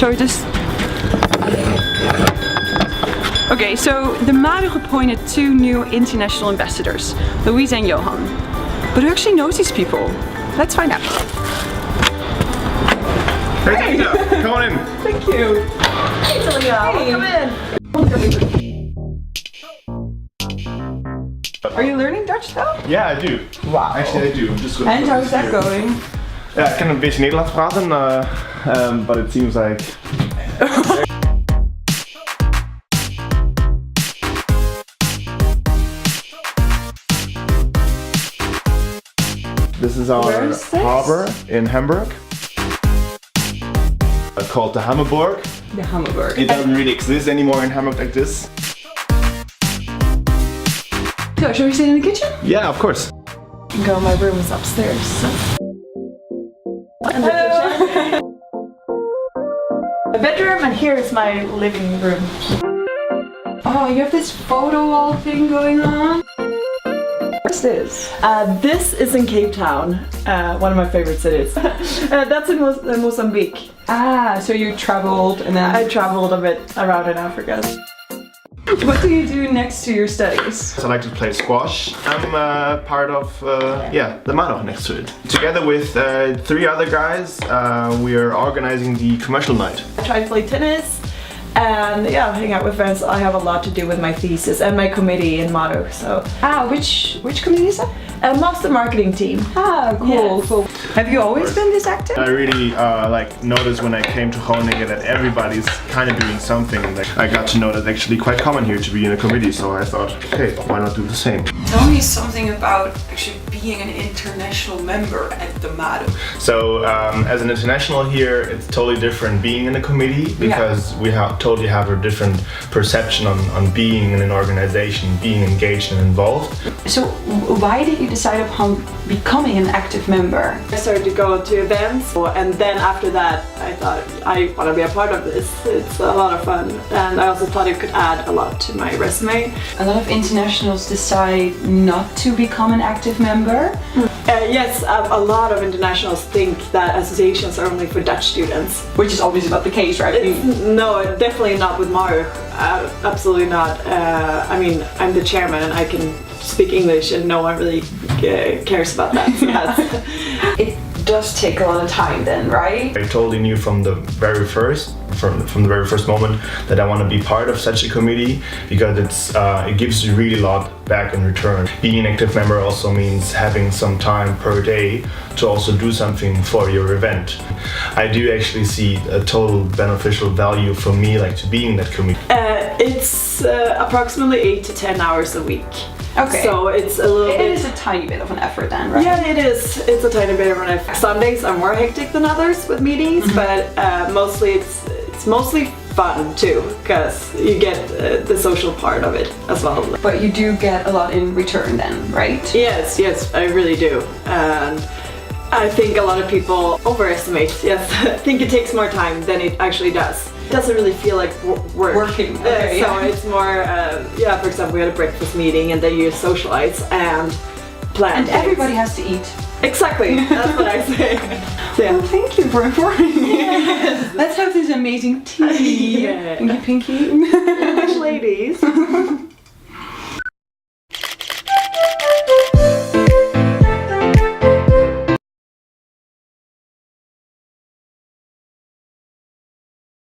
Shall we just... Okay, so the MARUG appointed 2 new international ambassadors, Louise and Johann. But who actually knows these people? Let's find out. Hey, Tina, come on in. Thank you. Hey, Talia, welcome in. Are you learning Dutch though? Yeah, I do. Wow. Actually, I do. I'm just gonna And how's that going? Ja, ik kan een beetje Nederlands praten, but it seems like... This is our harbor in Hamburg. Called the Hammerburg. The Hammerburg. It doesn't really exist anymore in Hamburg like this. So, shall we sit in the kitchen? Yeah, of course. Go, my room is upstairs. And the kitchen. A bedroom, and here is my living room. Oh, you have this photo wall thing going on? Where's this? This is in Cape Town, one of my favorite cities. That's in Mozambique. Ah, so you traveled and then... I traveled a bit around in Africa. What do you do next to your studies? So I like to play squash. I'm part of the MARUG next to it. Together with 3 other guys, we are organizing the commercial night. I try to play tennis and hang out with friends. I have a lot to do with my thesis and my committee in MARUG. So Which committee is that? master marketing team. Ah, cool, Yes. cool. Have you always been this active? I really noticed when I came to Groningen that everybody's kind of doing something. I got to know that it's actually quite common here to be in a committee, so I thought, okay, why not do the same? Tell me something about actually being an international member at the MARUG. So as an international here, it's totally different being in a committee because we totally have a different perception on being in an organization, being engaged and involved. So why did you decide upon becoming an active member? I started to go to events, and then after that I thought I want to be a part of this. It's a lot of fun, and I also thought it could add a lot to my resume. A lot of internationals decide not to become an active member. Yes, a lot of internationals think that associations are only for Dutch students. Which is obviously not the case, right? No, definitely not with MARUG. Absolutely not. I mean, I'm the chairman and I can speak English and no one really cares about that. So It does take a lot of time then, right? I totally knew from the very first moment that I want to be part of such a committee because it gives you really a lot back in return. Being an active member also means having some time per day to also do something for your event. I do actually see a total beneficial value for me, like to be in that committee. It's approximately 8 to 10 hours a week. Okay. So it's a little bit... It is a tiny bit of an effort then, right? Yeah, it is. It's a tiny bit of an effort. Some days are more hectic than others with meetings, but mostly it's mostly fun too, because you get the social part of it as well. But you do get a lot in return then, right? Yes, I really do. And I think a lot of people overestimate, think it takes more time than it actually does. It doesn't really feel like work. Working, okay, so it's more, for example, we had a breakfast meeting and then you socialize and plan And things. everybody has to eat. Exactly, that's what I say. So, Well, thank you for informing me. Let's have this amazing tea. Yeah. Pinky, pinky. English ladies.